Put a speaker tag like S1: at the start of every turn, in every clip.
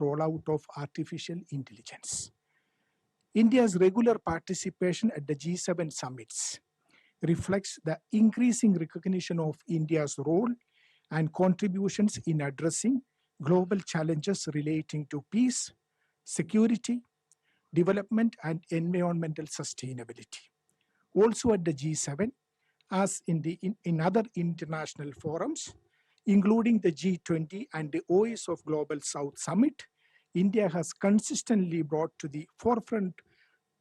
S1: rollout of artificial intelligence. India's regular participation at the G7 summits reflects the increasing recognition of India's role and contributions in addressing global challenges relating to peace, security, development, and environmental sustainability. Also at the G7, as in other international forums, including the G20 and the OAS of Global South Summit, India has consistently brought to the forefront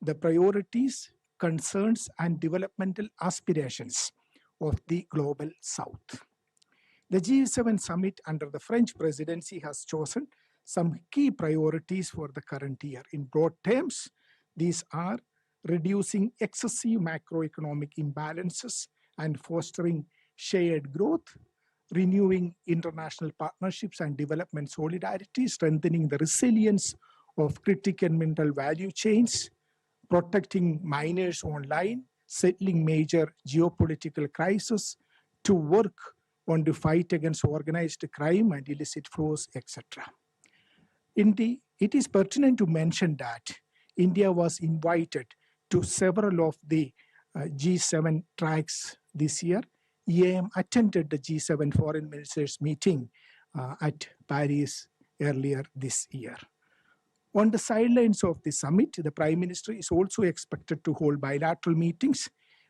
S1: the priorities, concerns, and developmental aspirations of the Global South. The G7 summit under the French presidency has chosen some key priorities for the current year. In broad terms, these are reducing excessive macroeconomic imbalances and fostering shared growth, renewing international partnerships and development solidarity, strengthening the resilience of critical mineral value chains, protecting miners online, settling major geopolitical crises, to work on the fight against organized crime and illicit flows, etc. It is pertinent to mention that India was invited to several of the G7 tracks this year. EAM attended the G7 foreign ministers meeting at Paris earlier this year. On the sidelines of the summit, the Prime Minister is also expected to hold bilateral meetings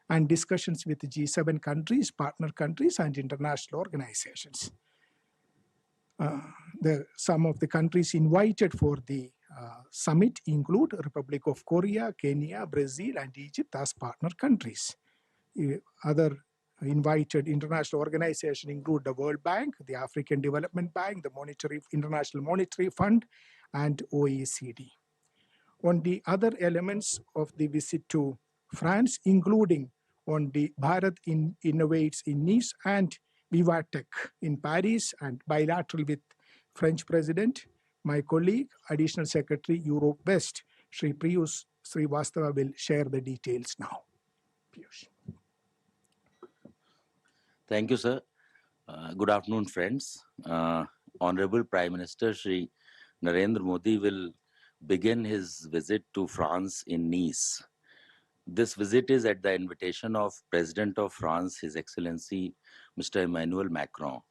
S1: and discussions with the G7 countries, partner countries, and international organizations. Some of the countries invited for the summit include Republic of Korea, Kenya, Brazil, and Egypt as partner countries. Other invited international organizations include the World Bank, the African Development Bank, the International Monetary Fund, and OECD. On the other elements of the visit to France, including on the Bharat Innovates in Nice and Vivatech in Paris, and bilateral with French President, my colleague, Additional Secretary Europe West, Sri Piyush Srivastava, will share the details now. Piyush.
S2: Thank you, sir. Good afternoon, friends. Honorable Prime Minister Sri Narendra Modi will begin his visit to France in Nice. This visit is at the invitation of President of France, His Excellency Mr. Emmanuel Macron.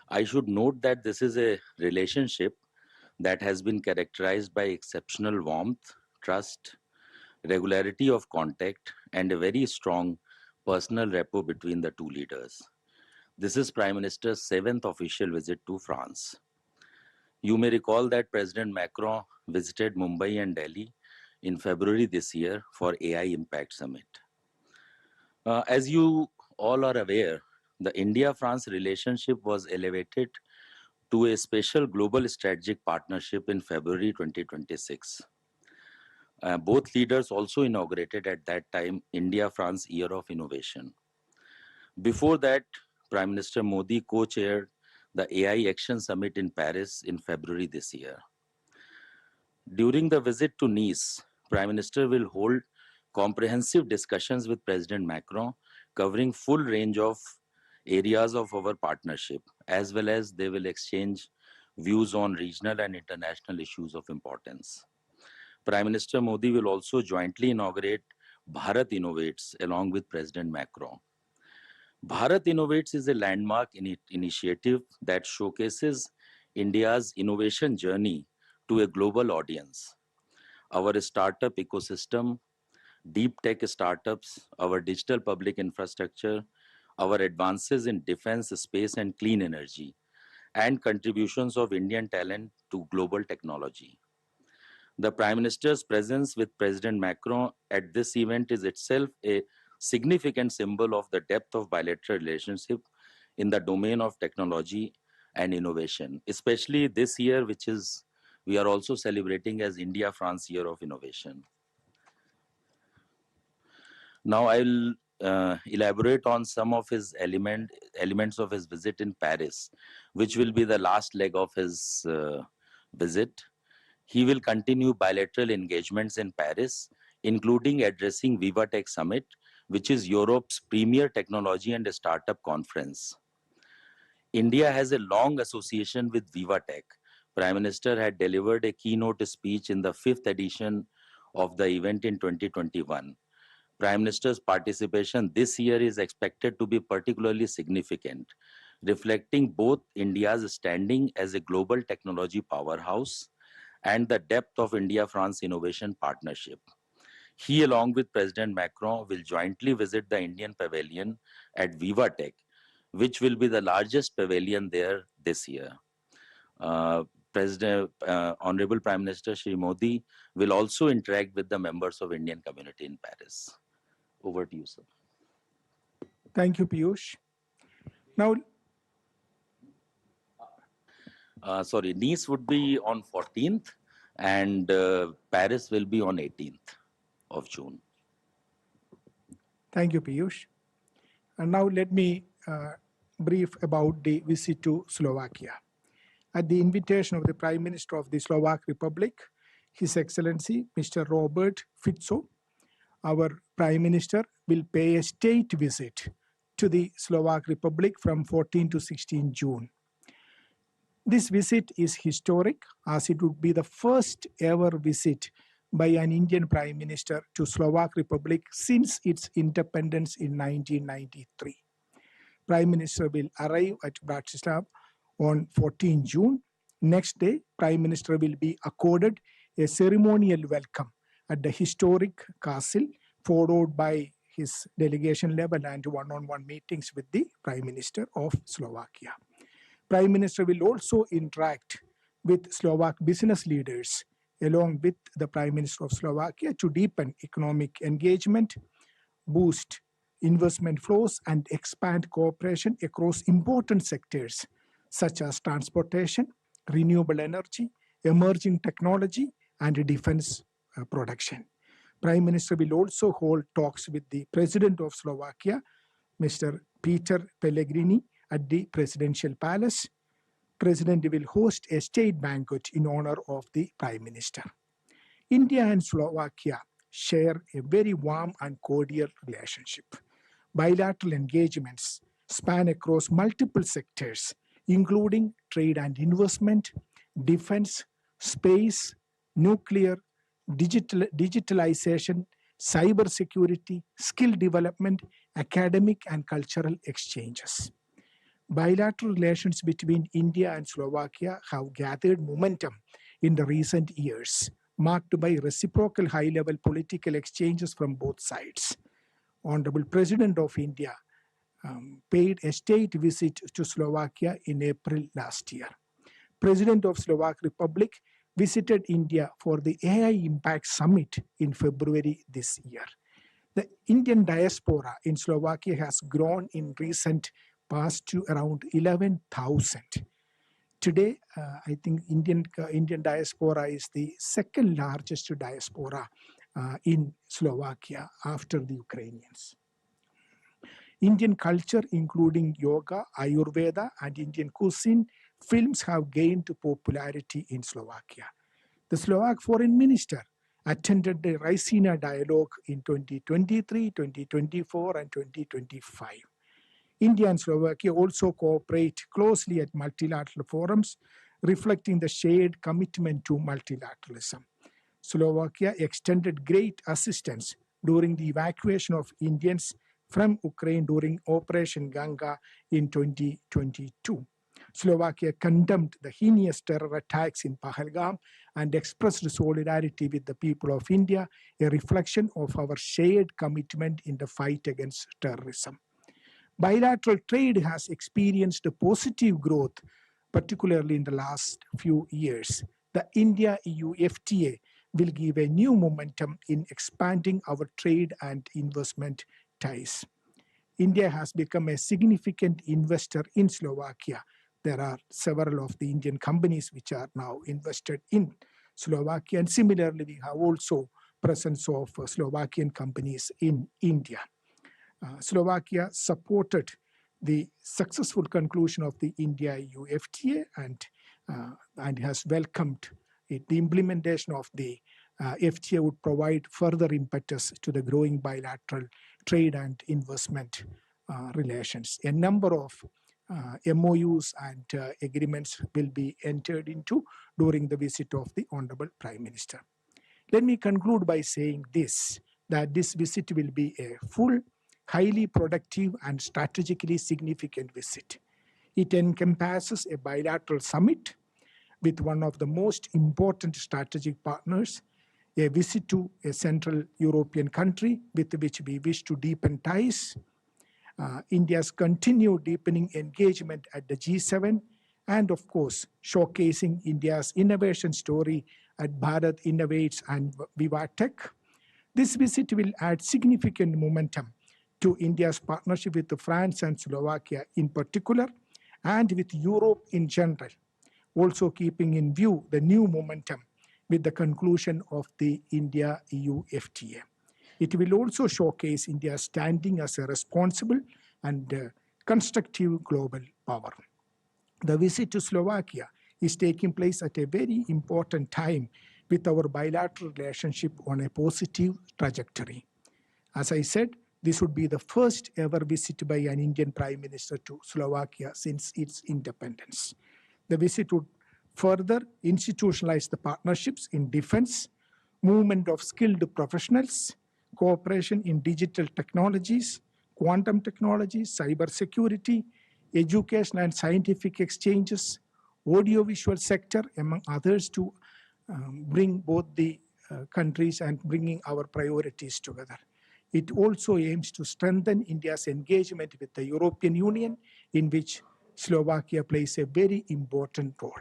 S2: I should note that this is a relationship that has been characterized by exceptional warmth, trust, regularity of contact, and a very strong personal rapport between the two leaders. This is Prime Minister's 7th official visit to France. You may recall that President Macron visited Mumbai and Delhi in February this year for AI Impact Summit. As you all are aware, the India-France relationship was elevated to a special global strategic partnership in February 2026. Both leaders also inaugurated at that time India-France Year of Innovation. Before that, Prime Minister Modi co-chaired the AI Action Summit in Paris in February this year. During the visit to Nice, Prime Minister will hold comprehensive discussions with President Macron, covering full range of areas of our partnership, as well as they will exchange views on regional and international issues of importance. Prime Minister Modi will also jointly inaugurate Bharat Innovates along with President Macron. Bharat Innovates is a landmark initiative that showcases India's innovation journey to a global audience. Our startup ecosystem, deep tech startups, our digital public infrastructure, our advances in defense, space, and clean energy, and contributions of Indian talent to global technology. The Prime Minister's presence with President Macron at this event is itself a significant symbol of the depth of bilateral relationship in the domain of technology and innovation, especially this year, which is we are also celebrating as India-France Year of Innovation. Now I'll elaborate on some of his elements of his visit in Paris, which will be the last leg of his visit. He will continue bilateral engagements in Paris, including addressing Vivatech Summit, which is Europe's premier technology and startup conference. India has a long association with Vivatech, Prime Minister had delivered a keynote speech in the fifth edition of the event in 2021. Prime Minister's participation this year is expected to be particularly significant, reflecting both India's standing as a global technology powerhouse and the depth of India-France innovation partnership. He, along with President Macron, will jointly visit the Indian pavilion at VivaTech, which will be the largest pavilion there this year. Honorable Prime Minister Shri Modi will also interact with the members of Indian community in Paris. Over to you, sir.
S1: Thank you, Piyush. Now,
S2: Nice would be on 14th and Paris will be on 18th of June.
S1: thank you, Piyush. And now let me brief about the visit to Slovakia. At the invitation of the Prime Minister of the Slovak Republic, His Excellency Mr. Robert Fico, our Prime Minister will pay a state visit to the Slovak Republic from 14 to 16 June. This visit is historic as it would be the first ever visit by an Indian Prime Minister to Slovak Republic since its independence in 1993. Prime Minister will arrive at Bratislava on 14 June. Next day, Prime Minister will be accorded a ceremonial welcome at the historic castle, followed by his delegation level and one-on-one meetings with the Prime Minister of Slovakia. Prime Minister will also interact with Slovak business leaders along with the Prime Minister of Slovakia to deepen economic engagement, boost investment flows, and expand cooperation across important sectors such as transportation, renewable energy, emerging technology, and defense production. Prime Minister will also hold talks with the President of Slovakia, Mr. Peter Pellegrini, at the Presidential Palace. President will host a state banquet in honor of the Prime Minister. India and Slovakia share a very warm and cordial relationship. Bilateral engagements span across multiple sectors, including trade and investment, defense, space, nuclear, digitalization, cybersecurity, skill development, academic and cultural exchanges. Bilateral relations between India and Slovakia have gathered momentum in the recent years, marked by reciprocal high-level political exchanges from both sides. Honorable President of India paid a state visit to Slovakia in April last year. President of Slovak Republic visited India for the AI Impact Summit in February this year. The Indian diaspora in Slovakia has grown in recent past to around 11,000. Today, I think Indian diaspora is the second largest diaspora in Slovakia after the Ukrainians. Indian culture, including yoga, Ayurveda, and Indian cuisine, films have gained popularity in Slovakia. The Slovak Foreign Minister attended the Raisina Dialogue in 2023, 2024, and 2025. India and Slovakia also cooperate closely at multilateral forums, reflecting the shared commitment to multilateralism. Slovakia extended great assistance during the evacuation of Indians from Ukraine during Operation Ganga in 2022. Slovakia condemned the heinous terror attacks in Pahalgam and expressed solidarity with the people of India, a reflection of our shared commitment in the fight against terrorism. Bilateral trade has experienced a positive growth, particularly in the last few years. The India-EU FTA will give a new momentum in expanding our trade and investment ties. India has become a significant investor in Slovakia. There are several of the Indian companies which are now invested in Slovakia, and similarly, we have also presence of Slovakian companies in India. Slovakia supported the successful conclusion of the India-EU FTA and has welcomed it. The implementation of the FTA would provide further impetus to the growing bilateral trade and investment relations. A number of MOUs and agreements will be entered into during the visit of the Honorable Prime Minister. Let me conclude by saying this, that this visit will be a full, highly productive and strategically significant visit. It encompasses a bilateral summit with one of the most important strategic partners, a visit to a Central European country with which we wish to deepen ties, India's continued deepening engagement at the G7, and of course, showcasing India's innovation story at Bharat Innovates and Viva Tech. This visit will add significant momentum to India's partnership with France and Slovakia in particular, and with Europe in general, also keeping in view the new momentum with the conclusion of the India-EU FTA. It will also showcase India's standing as a responsible and constructive global power. The visit to Slovakia is taking place at a very important time with our bilateral relationship on a positive trajectory. As I said, this would be the first ever visit by an Indian Prime Minister to Slovakia since its independence. The visit would further institutionalize the partnerships in defense, movement of skilled professionals, cooperation in digital technologies, quantum technologies, cybersecurity, education and scientific exchanges, audiovisual sector, among others, to bring both the countries and bringing our priorities together. It also aims to strengthen India's engagement with the European Union, in which Slovakia plays a very important role.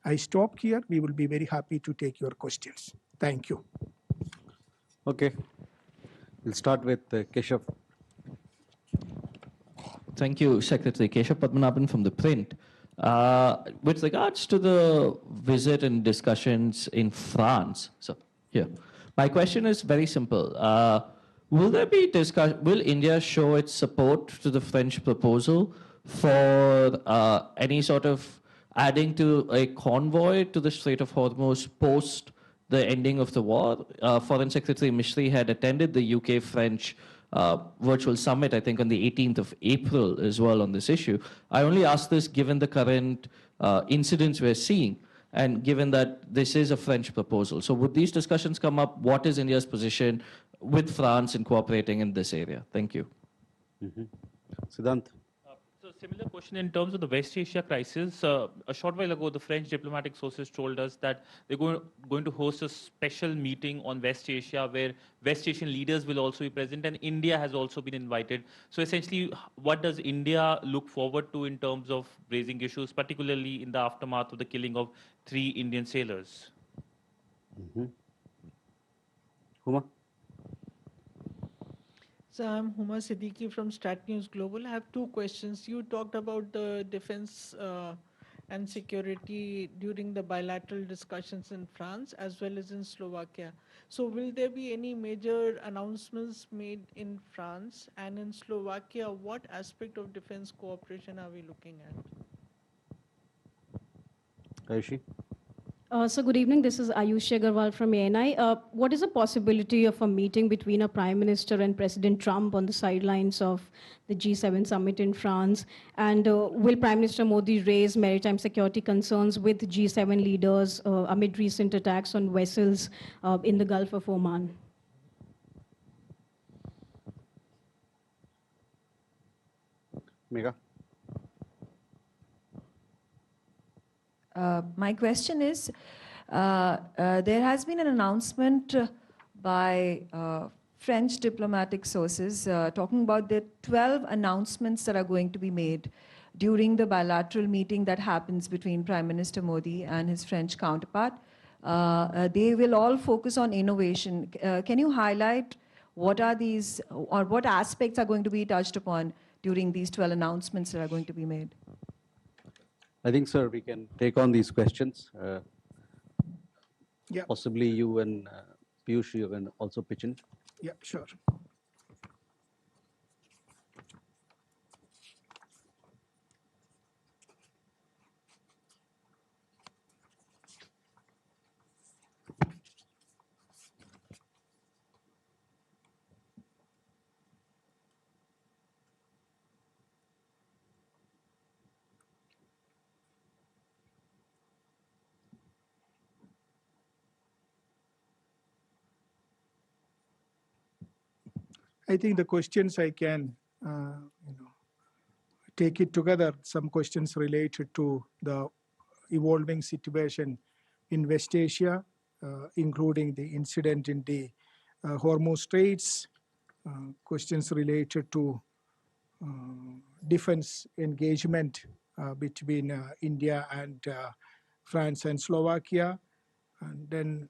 S1: I stop here. We will be very happy to take your questions. Thank you.
S3: Okay. We'll start with Keshav.
S4: Thank you, Secretary. Keshav Padmanabhan from The Print. With regards to the visit and discussions in France, so here, my question is very simple. Will there be will India show its support to the French proposal for any sort of adding to a convoy to the Strait of Hormuz post the ending of the war? Foreign Secretary Mishri had attended the UK-French virtual summit, I think on the 18th of April as well on this issue. I only ask this given the current incidents we're seeing and given that this is a French proposal. So would these discussions come up? What is India's position with France in cooperating in this area? Thank you.
S3: Siddhant.
S5: So similar question in terms of the West Asia crisis. A short while ago, the French diplomatic sources told us that they're going to host a special meeting on West Asia where West Asian leaders will also be present, and India has also been invited. So essentially, what does India look forward to in terms of raising issues, particularly in the aftermath of the killing of 3 Indian sailors?
S3: Huma?
S6: So I'm Huma Siddiqui from Stat News Global. I have 2 questions. You talked about the defense and security during the bilateral discussions in France as well as in Slovakia. So will there be any major announcements made in France, and in Slovakia, what aspect of defense cooperation are we looking at?
S3: Ayushi?
S7: So good evening, this is Ayushi Agarwal from ANI. What is the possibility of a meeting between a Prime Minister and President Trump on the sidelines of the G7 summit in France? And will Prime Minister Modi raise maritime security concerns with G7 leaders amid recent attacks on vessels in the Gulf of Oman?
S3: Megha?
S8: My question is, there has been an announcement by French diplomatic sources talking about the 12 announcements that are going to be made during the bilateral meeting that happens between Prime Minister Modi and his French counterpart. They will all focus on innovation. Can you highlight what are these, or what aspects are going to be touched upon during these 12 announcements that are going to be made?
S3: I think, sir, we can take on these questions.
S1: Yeah.
S3: Possibly you and Piyush, you can also pitch in.
S1: Yeah, sure. I think the questions I can take it together. Some questions related to the evolving situation in West Asia, including the incident in the Hormuz Straits, questions related to defense engagement between India and France and Slovakia, and then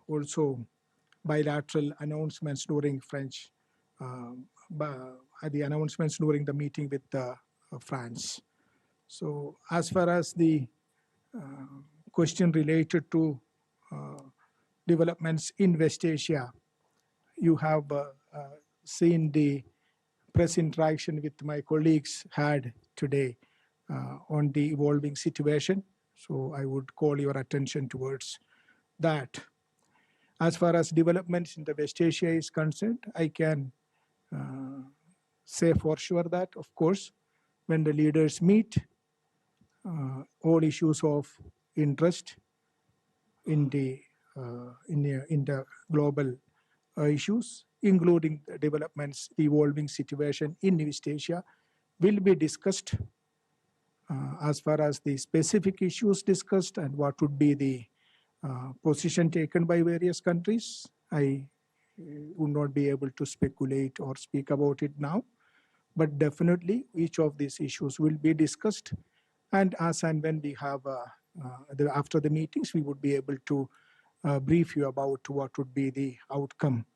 S1: also bilateral announcements during the announcements during the meeting with France. So as far as the question related to developments in West Asia, you have seen the press interaction with my colleagues had today on the evolving situation. So I would call your attention towards that. As far as developments in the West Asia is concerned, I can say for sure that, of course, when the leaders meet, all issues of interest in the global issues, including the developments, the evolving situation in East Asia, will be discussed. As far as the specific issues discussed and what would be the position taken by various countries, I would not be able to speculate or speak about it now. But definitely, each of these issues will be discussed. And as and when we have, after the meetings, we would be able to brief you about what would be the outcome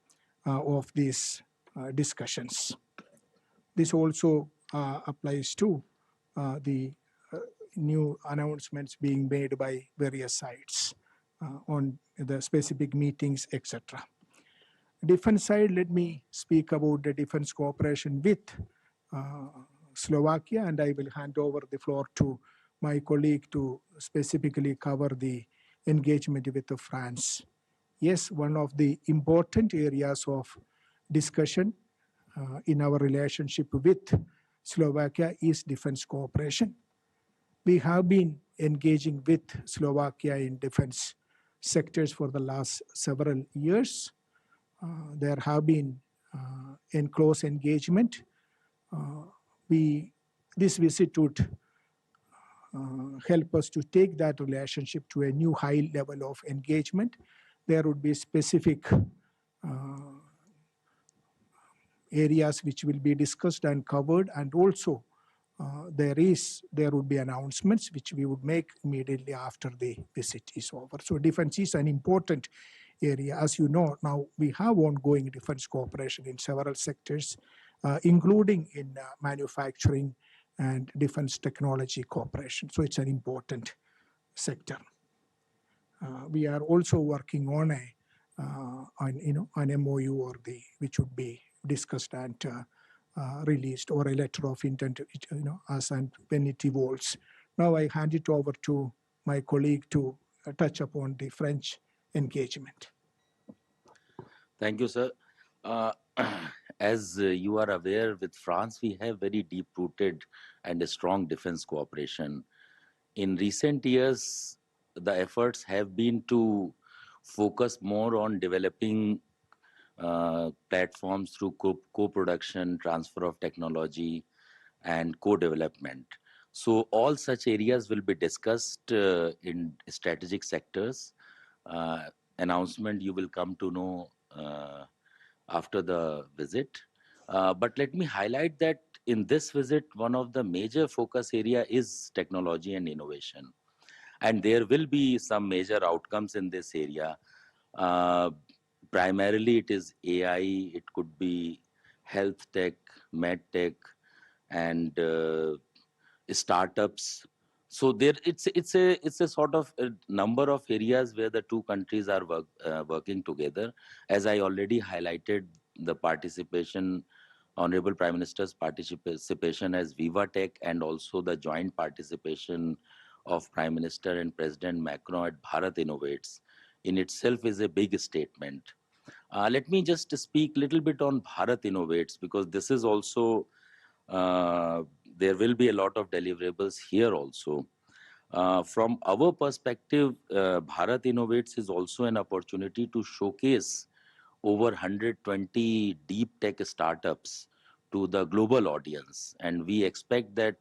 S1: of these discussions. This also applies to the new announcements being made by various sides on the specific meetings, etc. Defense side, let me speak about the defense cooperation with Slovakia, and I will hand over the floor to my colleague to specifically cover the engagement with France. Yes, one of the important areas of discussion in our relationship with Slovakia is defense cooperation. We have been engaging with Slovakia in defense sectors for the last several years. There have been in close engagement. This visit would help us to take that relationship to a new high level of engagement. There would be specific areas which will be discussed and covered, and also there would be announcements which we would make immediately after the visit is over. So defense is an important area. As you know, now we have ongoing defense cooperation in several sectors, including in manufacturing and defense technology cooperation. So it's an important sector. We are also working on an MOU which would be discussed and released, or a letter of intent, as and when it evolves. Now I hand it over to my colleague to touch upon the French engagement.
S2: Thank you, sir. As you are aware, with France, we have very deep-rooted and strong defense cooperation. In recent years, the efforts have been to focus more on developing platforms through co-production, transfer of technology, and co-development. So all such areas will be discussed in strategic sectors. Announcement you will come to know after the visit. But let me highlight that in this visit, one of the major focus area is technology and innovation. And there will be some major outcomes in this area. Primarily, it is AI, it could be health tech, med tech, and startups. So there, it's a sort of a number of areas where the two countries are working together. As I already highlighted, the participation, Honorable Prime Minister's participation as Viva Tech, and also the joint participation of Prime Minister and President Macron at Bharat Innovates in itself is a big statement. Let me just speak a little bit on Bharat Innovates, because this is also, there will be a lot of deliverables here also. From our perspective, Bharat Innovates is also an opportunity to showcase over 120 deep tech startups to the global audience. And we expect that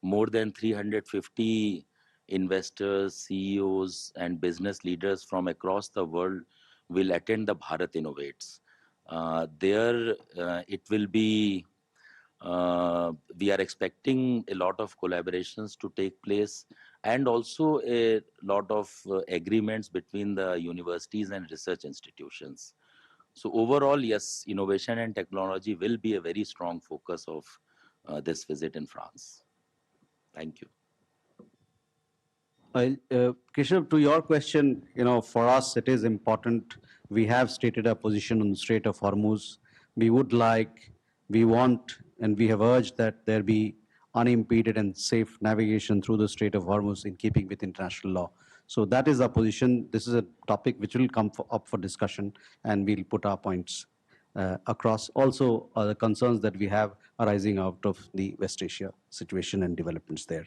S2: more than 350 investors, CEOs, and business leaders from across the world will attend the Bharat Innovates. There, it will be we are expecting a lot of collaborations to take place and also a lot of agreements between the universities and research institutions. So overall, yes, innovation and technology will be a very strong focus of this visit in France. Thank you.
S3: Keshav, to your question, for us, it is important. We have stated our position on the Strait of Hormuz. We want, and we have urged that there be unimpeded and safe navigation through the Strait of Hormuz in keeping with international law. So that is our position. This is a topic which will come up for discussion, and we'll put our points across. Also, the concerns that we have arising out of the West Asia situation and developments there.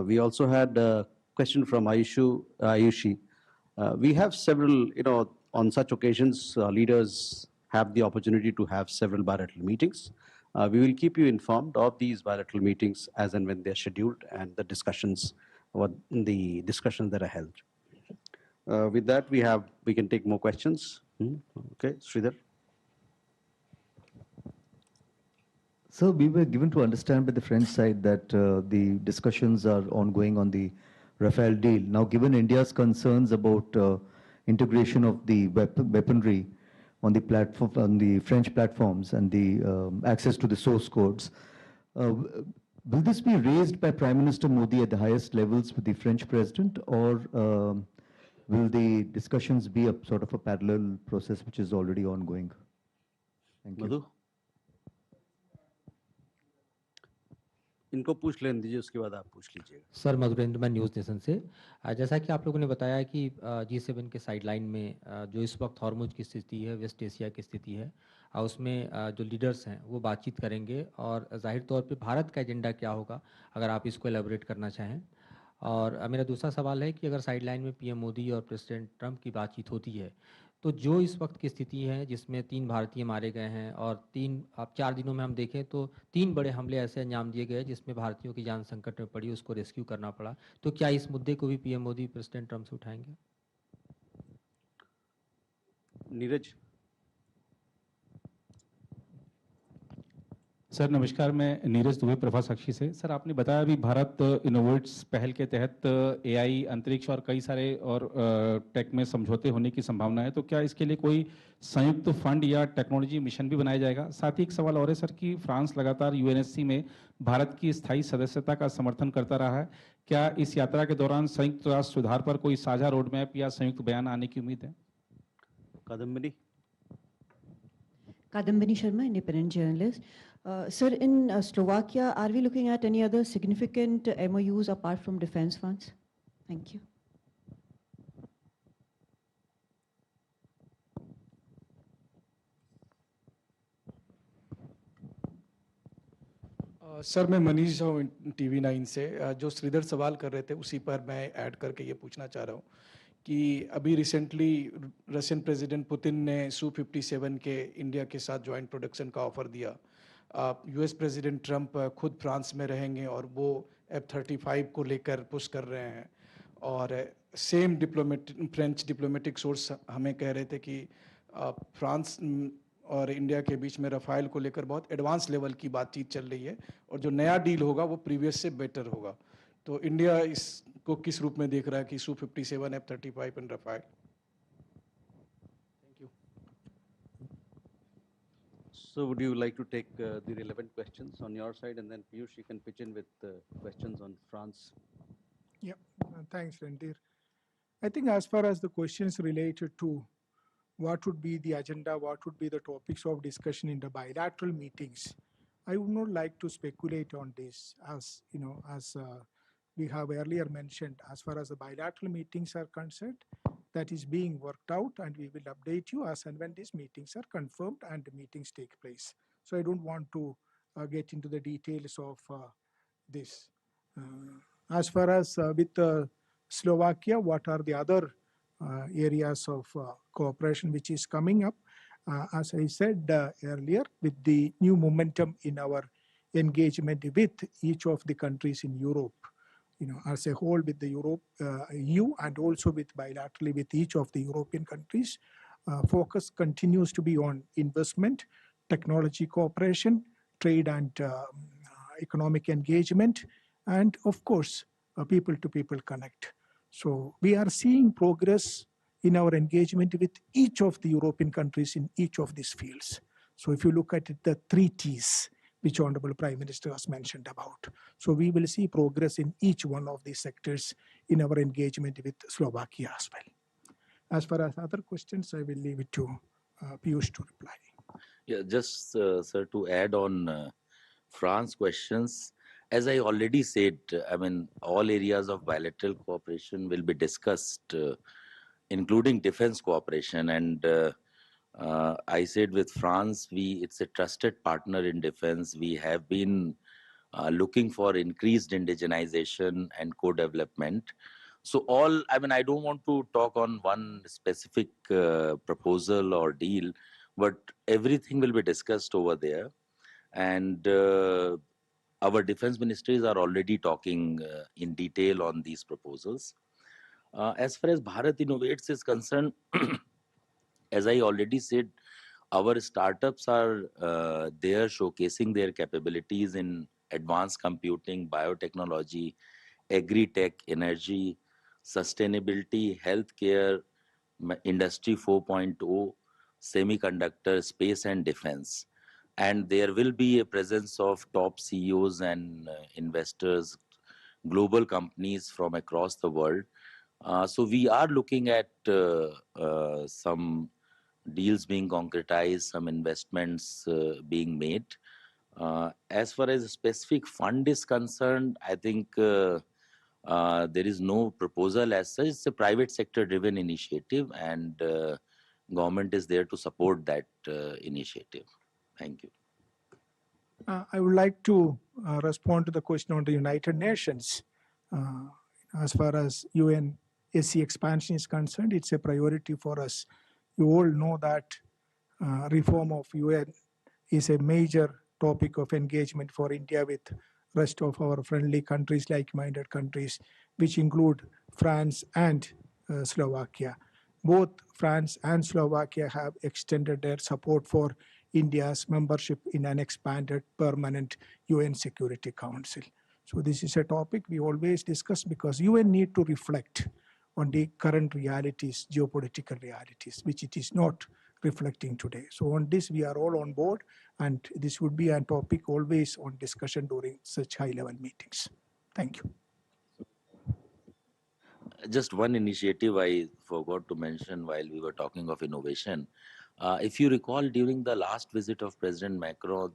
S3: We also had a question from Ayushi. We have several, on such occasions, leaders have the opportunity to have several bilateral meetings. We will keep you informed of these bilateral meetings as and when they're scheduled and the discussions that are held. With that, we can take more questions. Okay, Sridhar.
S9: So we were given to understand by the French side that the discussions are ongoing on the Rafale deal. Now, given India's concerns about integration of the weaponry on the platform, on the French platforms, and the access to the source codes, will this be raised by Prime Minister Modi at the highest levels with the French president, or will the discussions be a sort of a parallel process which is already ongoing? Thank you.
S3: Madhu? इनको पूछ लेने दीजिए, उसके बाद आप पूछ लीजिएगा।
S10: Sir, Madhurendra, मैं न्यूज़ नेशन से। जैसा कि आप लोगों ने बताया कि G7 के साइडलाइन में जो इस वक्त हॉर्मुज की स्थिति है, वेस्ट एशिया की स्थिति है, उसमें जो लीडर्स हैं वो बातचीत करेंगे, और जाहिर तौर पे भारत का एजेंडा क्या होगा, अगर आप इसको एलेबोरेट करना चाहें। और मेरा दूसरा सवाल है कि अगर साइडलाइन में पीएम मोदी और प्रेसिडेंट ट्रंप की बातचीत होती है, तो जो इस वक्त की स्थिति है जिसमें 3 भारतीय मारे गए हैं, और 4 दिनों में हम देखें तो 3 बड़े हमले ऐसे अंजाम दिए गए जिसमें भारतीयों की जान संकट में पड़ी, उसको रेस्क्यू करना पड़ा, तो क्या इस मुद्दे को भी पीएम मोदी प्रेसिडेंट ट्रंप से उठाएंगे?
S3: नीरज।
S11: सर नमस्कार, मैं नीरज दुबे प्रभा साक्षी से। सर, आपने बताया अभी भारत इनोवेट्स पहल के तहत एआई, अंतरिक्ष और कई सारे और टेक में समझौते होने की संभावना है, तो क्या इसके लिए कोई संयुक्त फंड या टेक्नोलॉजी मिशन भी बनाया जाएगा? साथ ही एक सवाल और है सर कि फ्रांस लगातार यूएनएससी में भारत की स्थायी सदस्यता का समर्थन करता रहा है, क्या इस यात्रा के दौरान संयुक्त राष्ट्र सुधार पर कोई साझा रोड मैप या संयुक्त बयान आने की उम्मीद है?
S3: Kadambini.
S12: Kadambini Sharma, independent journalist. Sir, in Slovakia, are we looking at any other significant MOUs apart from defense funds? Thank you.
S1: Sir, मैं मनीष हूँ TV9 से। जो श्रीधर सवाल कर रहे थे उसी पर मैं ऐड करके ये पूछना चाह रहा हूँ कि अभी रिसेंटली रशियन प्रेसिडेंट पुतिन ने Su-57 के इंडिया के साथ जॉइंट प्रोडक्शन का ऑफर दिया। यूएस प्रेसिडेंट ट्रंप खुद फ्रांस में रहेंगे और वो F-35 को लेकर पुश कर रहे हैं, और सेम फ्रेंच डिप्लोमेटिक सोर्स हमें कह रहे थे कि फ्रांस और इंडिया के बीच में रफाइल को लेकर बहुत एडवांस लेवल की बातचीत चल रही है, और जो नया डील होगा वो प्रीवियस से बेटर होगा। तो इंडिया इसको किस रूप में देख रहा है कि Su-57, F-35 and Rafale? Thank you.
S3: So would you like to take the relevant questions on your side, and then Piyush, you can pitch in with questions on France?
S1: Yeah, thanks, Randir. I think as far as the questions related to what would be the agenda, what would be the topics of discussion in the bilateral meetings, I would not like to speculate on this. As you know, as we have earlier mentioned, as far as the bilateral meetings are concerned, that is being worked out, and we will update you as and when these meetings are confirmed and the meetings take place. So I don't want to get into the details of this. As far as with Slovakia, what are the other areas of cooperation which is coming up. As I said earlier, with the new momentum in our engagement with each of the countries in Europe, as a whole with the EU and also with bilaterally with each of the European countries, focus continues to be on investment, technology cooperation, trade and economic engagement, and of course, people-to-people connect. So we are seeing progress in our engagement with each of the European countries in each of these fields. So if you look at it, the 3 Ts, which Honorable Prime Minister has mentioned about. So we will see progress in each one of these sectors in our engagement with Slovakia as well. As far as other questions, I will leave it to Piyush to reply.
S2: Yeah, just, sir, to add on France questions, as I already said, I mean, all areas of bilateral cooperation will be discussed, including defense cooperation. And I said with France, it's a trusted partner in defense. We have been looking for increased indigenization and co-development. So I mean, I don't want to talk on one specific proposal or deal, but everything will be discussed over there. And our defense ministries are already talking in detail on these proposals. As far as Bharat Innovates is concerned, as I already said, our startups are there showcasing their capabilities in advanced computing, biotechnology, agri-tech, energy, sustainability, healthcare, industry 4.0, semiconductor, space and defense. And there will be a presence of top CEOs and investors, global companies from across the world. So we are looking at some deals being concretized, some investments being made. As far as a specific fund is concerned, I think there is no proposal as such. It's a private sector driven initiative, and government is there to support that initiative. Thank you.
S1: I would like to respond to the question on the United Nations. As far as UN SC expansion is concerned, it's a priority for us. You all know that reform of UN is a major topic of engagement for India with rest of our friendly countries, like-minded countries, which include France and Slovakia. Both France and Slovakia have extended their support for India's membership in an expanded permanent UN Security Council. So this is a topic we always discuss because UN need to reflect on the current realities, geopolitical realities, which it is not reflecting today. So on this, we are all on board, and this would be a topic always on discussion during such high-level meetings. Thank you.
S2: Just one initiative I forgot to mention while we were talking of innovation. If you recall, during the last visit of President Macron,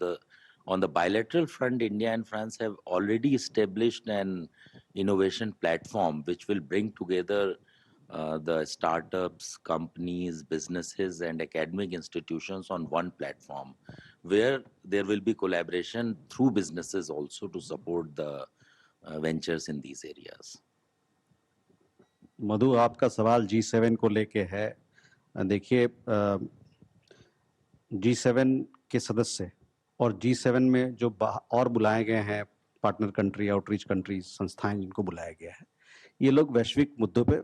S2: on the bilateral front, India and France have already established an innovation platform which will bring together the startups, companies, businesses, and academic institutions on one platform, where there will be collaboration through businesses also to support the ventures in these areas.
S3: मधु, आपका सवाल G7 को लेके है. देखिए, G7 के सदस्य और G7 में जो और बुलाए गए हैं पार्टनर कंट्री, आउटरीच कंट्री, संस्थाएं जिनको बुलाया गया है, ये लोग वैश्विक मुद्दों पे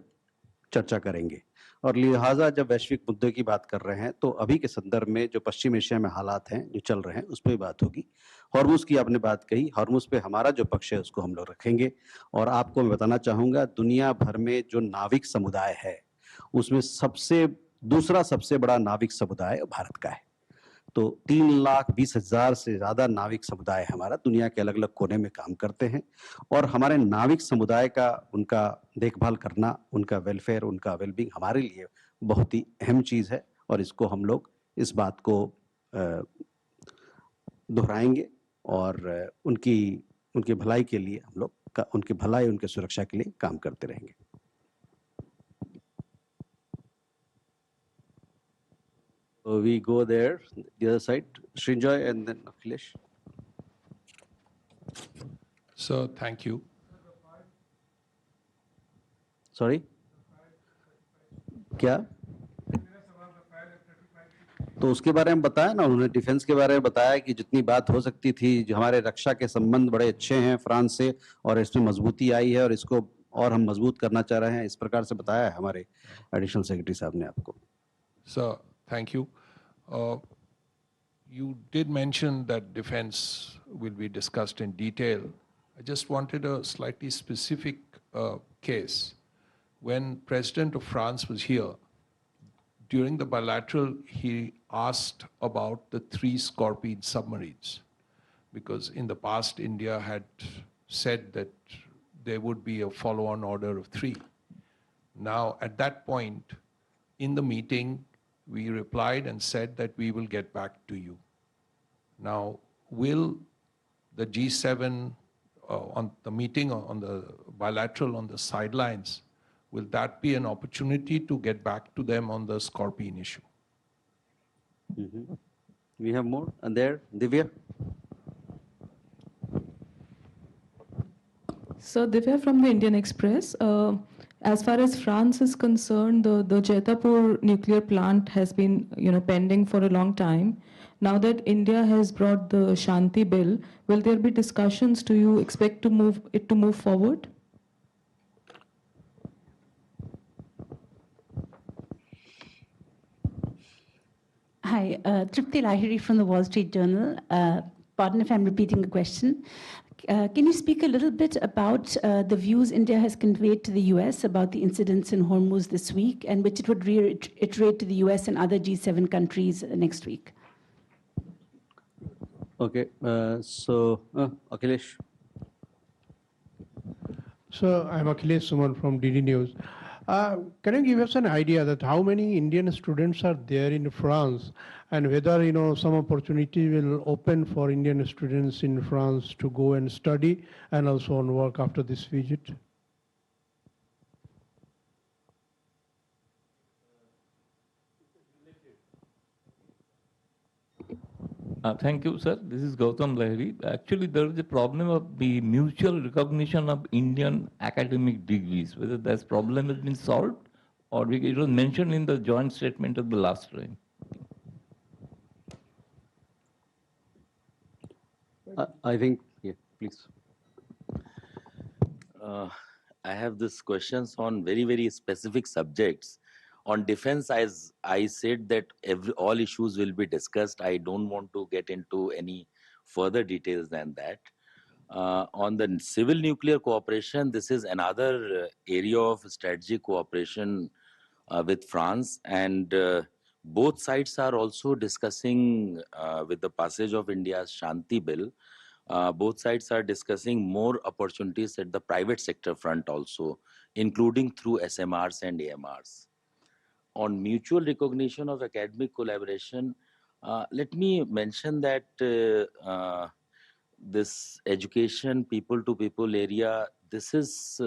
S3: चर्चा करेंगे. और लिहाजा जब वैश्विक मुद्दों की बात कर रहे हैं तो अभी के संदर्भ में जो पश्चिम एशिया में हालात हैं जो चल रहे हैं उस पर बात होगी. हॉर्मुज की आपने बात कही, हॉर्मुज पे हमारा जो पक्ष है उसको हम लोग रखेंगे. और आपको मैं बताना चाहूँगा, दुनिया भर में जो नाविक समुदाय है उसमें दूसरा सबसे बड़ा नाविक समुदाय भारत का है. तो 3,20,000 से ज़्यादा नाविक समुदाय हमारा दुनिया के अलग अलग कोने में काम करते हैं. और हमारे नाविक समुदाय का उनका देखभाल करना, उनका वेलफेयर, उनका वेलबींग हमारे लिए बहुत ही अहम चीज़ है. और इसको हम लोग इस बात को दोहराएंगे और उनकी भलाई के लिए हम लोग उनकी भलाई, उनकी सुरक्षा के लिए काम करते रहेंगे. We go there, the other side, Srinjoy and then Akhilesh.
S13: So, thank you.
S3: Sorry? क्या? तो उसके बारे में बताया ना उन्होंने, डिफेंस के बारे में बताया कि जितनी बात हो सकती थी, जो हमारे रक्षा के संबंध बड़े अच्छे हैं फ्रांस से और इसमें मजबूती आई है और इसको और हम मजबूत करना चाह रहे हैं, इस प्रकार से बताया है हमारे एडिशनल सेक्रेटरी साहब ने आपको.
S13: Sir, thank you. You did mention that defense will be discussed in detail. I just wanted a slightly specific case. When President of France was here, during the bilateral, he asked about the 3 Scorpion submarines, because in the past, India had said that there would be a follow-on order of 3. Now, at that point, in the meeting, we replied and said that we will get back to you. Now, will the G7 on the meeting on the bilateral on the sidelines, will that be an opportunity to get back to them on the Scorpion issue?
S3: We have more, and there, Divya.
S14: So Divya from the Indian Express. As far as France is concerned, the Jaitapur nuclear plant has been, pending for a long time. Now that India has brought the Shanti bill, will there be discussions? Do you expect to move forward?
S15: Hi, Tripti Lahiri from the Wall Street Journal. Pardon if I'm repeating the question. Can you speak a little bit about the views India has conveyed to the US about the incidents in Hormuz this week, and which it would reiterate to the US and other G7 countries next week?
S3: Okay, so Akhilesh.
S16: So I'm Akhilesh Suman from DD News. Can you give us an idea that how many Indian students are there in France, and whether some opportunity will open for Indian students in France to go and study and also on work after this visit?
S17: Thank you, sir. This is Gautam Lahiri. Actually, there is a problem of the mutual recognition of Indian academic degrees. Whether that problem has been solved, or it was mentioned in the joint statement of the last time.
S3: I think, yeah, please.
S2: I have these questions on very, very specific subjects. On defense, as I said that all issues will be discussed. I don't want to get into any further details than that. On the civil nuclear cooperation, this is another area of strategic cooperation with France, and both sides are also discussing with the passage of India's Shanti bill. Both sides are discussing more opportunities at the private sector front also, including through SMRs and AMRs. On mutual recognition of academic collaboration, let me mention that this education people-to-people area, this is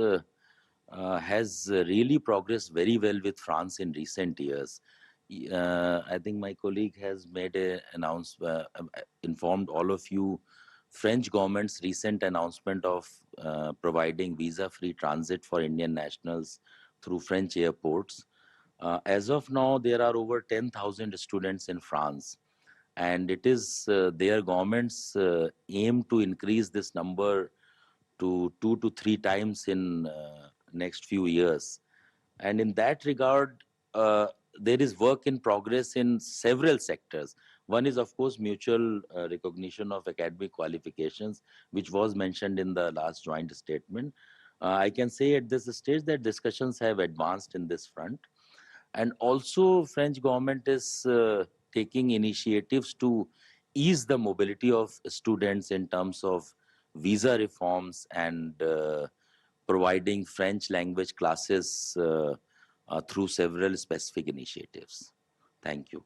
S2: has really progressed very well with France in recent years. I think my colleague has made informed all of you French government's recent announcement of providing visa-free transit for Indian nationals through French airports. As of now, there are over 10,000 students in France, and it is their government's aim to increase this number to 2 to 3 times in next few years. And in that regard, there is work in progress in several sectors. One is, of course, mutual recognition of academic qualifications, which was mentioned in the last joint statement. I can say at this stage that discussions have advanced in this front. And also, French government is taking initiatives to ease the mobility of students in terms of visa reforms and providing French language classes through several specific initiatives. Thank you.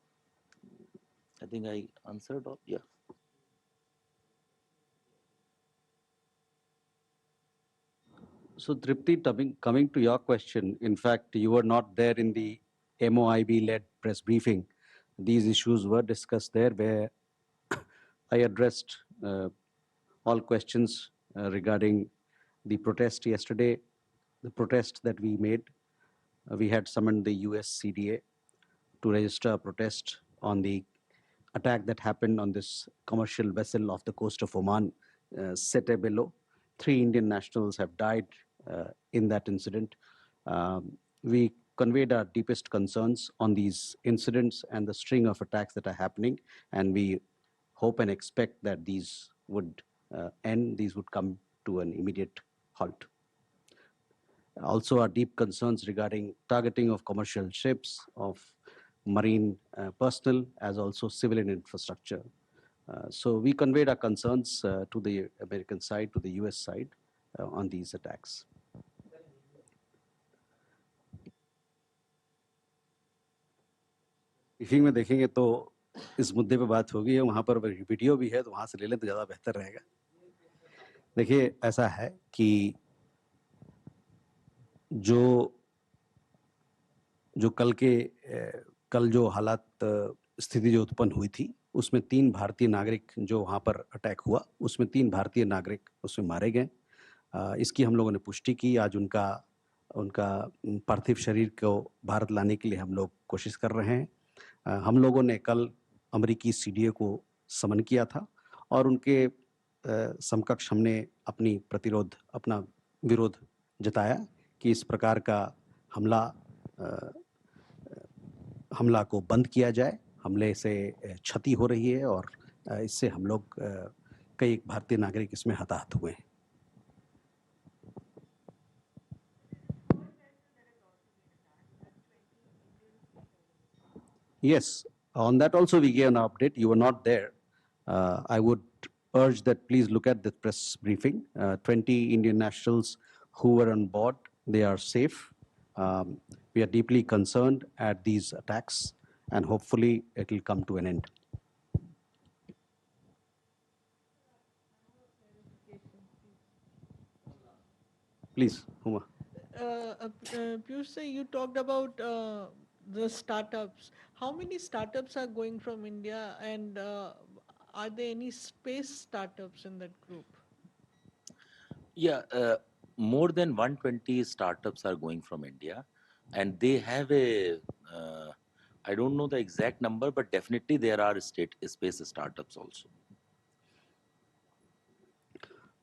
S2: I think I answered all. Yeah.
S3: So Tripti, coming to your question, in fact, you were not there in the MOIB-led press briefing. These issues were discussed there, where I addressed all questions regarding the protest yesterday, the protest that we made, we had summoned the US CDA to register a protest on the attack that happened on this commercial vessel off the coast of Oman, Sete Bello. 3 Indian nationals have died in that incident. We conveyed our deepest concerns on these incidents and the string of attacks that are happening, and we hope and expect that these would end, these would come to an immediate halt. Also, our deep concerns regarding targeting of commercial ships, of marine personnel, as also civilian infrastructure. So we conveyed our concerns to the American side, to the US side on these attacks. Briefing में देखेंगे तो इस मुद्दे पे बात होगी, वहाँ पर वीडियो भी है तो वहाँ से ले लें तो ज़्यादा बेहतर रहेगा। देखिए, ऐसा है कि जो कल जो हालात स्थिति जो उत्पन्न हुई थी, उसमें 3 भारतीय नागरिक जो वहाँ पर अटैक हुआ, उसमें 3 भारतीय नागरिक उसमें मारे गए। इसकी हम लोगों ने पुष्टि की। आज उनका पार्थिव शरीर को भारत लाने के लिए हम लोग कोशिश कर रहे हैं। हम लोगों ने कल अमेरिकी सीडीए को समन किया था और उनके समकक्ष हमने अपना विरोध जताया कि इस प्रकार का हमला को बंद किया जाए। हमले से क्षति हो रही है और इससे हम लोग कई भारतीय नागरिक इसमें हताहत हुए हैं। Yes, on that also we gave an update. You were not there. I would urge that please look at the press briefing. 20 Indian nationals who were on board, they are safe. We are deeply concerned at these attacks and hopefully it will come to an end. Please, Huma.
S6: Piyush, you talked about the startups. How many startups are going from India, and are there any space startups in that group?
S2: Yeah, more than 120 startups are going from India, and they have I don't know the exact number, but definitely there are space startups also.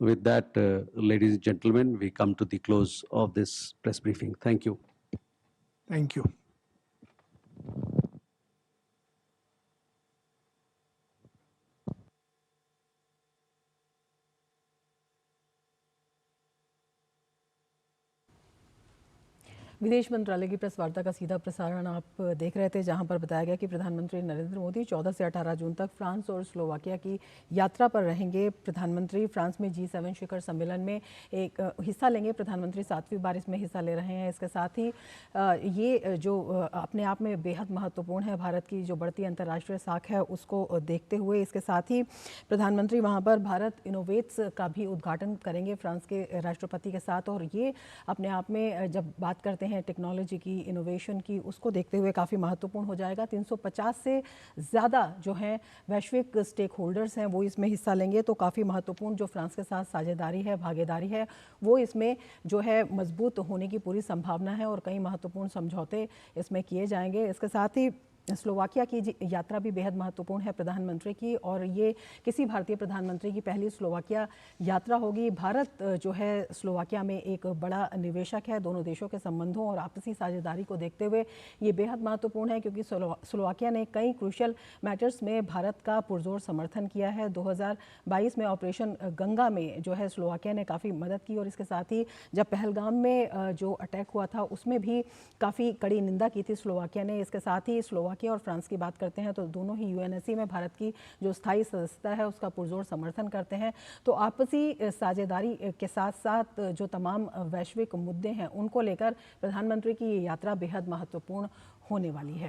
S3: With that, ladies and gentlemen, we come to the close of this press briefing. Thank you.
S1: Thank you.
S18: विदेश मंत्रालय की press वार्ता का सीधा प्रसारण आप देख रहे थे, जहां पर बताया गया कि प्रधानमंत्री नरेंद्र मोदी 14 से 18 जून तक फ्रांस और स्लोवाकिया की यात्रा पर रहेंगे। प्रधानमंत्री फ्रांस में G7 शिखर सम्मेलन में एक हिस्सा लेंगे। प्रधानमंत्री 7वीं बार इसमें हिस्सा ले रहे हैं। इसके साथ ही ये जो अपने आप में बेहद महत्वपूर्ण है, भारत की जो बढ़ती अंतर्राष्ट्रीय साख है उसको देखते हुए, इसके साथ ही प्रधानमंत्री वहाँ पर भारत इनोवेट्स का भी उद्घाटन करेंगे फ्रांस के राष्ट्रपति के साथ। और ये अपने आप में जब बात करते हैं टेक्नोलॉजी की, इनोवेशन की, उसको देखते हुए काफ़ी महत्वपूर्ण हो जाएगा। 350 से ज़्यादा जो हैं वैश्विक स्टेक होल्डर्स हैं वो इसमें हिस्सा लेंगे। तो काफ़ी महत्वपूर्ण जो फ्रांस के साथ साझेदारी है, भागीदारी है, वो इसमें जो है मजबूत होने की पूरी संभावना है और कई महत्वपूर्ण समझौते इसमें किए जाएंगे। इसके साथ ही स्लोवाकिया की यात्रा भी बेहद महत्वपूर्ण है प्रधानमंत्री की, और ये किसी भारतीय प्रधानमंत्री की पहली स्लोवाकिया यात्रा होगी। भारत जो है स्लोवाकिया में एक बड़ा निवेशक है। दोनों देशों के संबंधों और आपसी साझेदारी को देखते हुए ये बेहद महत्वपूर्ण है, क्योंकि स्लोवाकिया ने कई क्रूशियल मैटर्स में भारत का पुरजोर समर्थन किया है। 2022 में ऑपरेशन गंगा में जो है स्लोवाकिया ने काफ़ी मदद की, और इसके साथ ही जब पहलगाम में जो अटैक हुआ था उसमें भी काफ़ी कड़ी निंदा की थी स्लोवाकिया ने। इसके साथ ही स्लोवाकिया और फ्रांस की बात करते हैं तो दोनों ही यूएनएससी में भारत की जो स्थायी सदस्यता है उसका पुरजोर समर्थन करते हैं। तो आपसी साझेदारी के साथ साथ जो तमाम वैश्विक मुद्दे हैं उनको लेकर प्रधानमंत्री की ये यात्रा बेहद महत्वपूर्ण होने वाली है।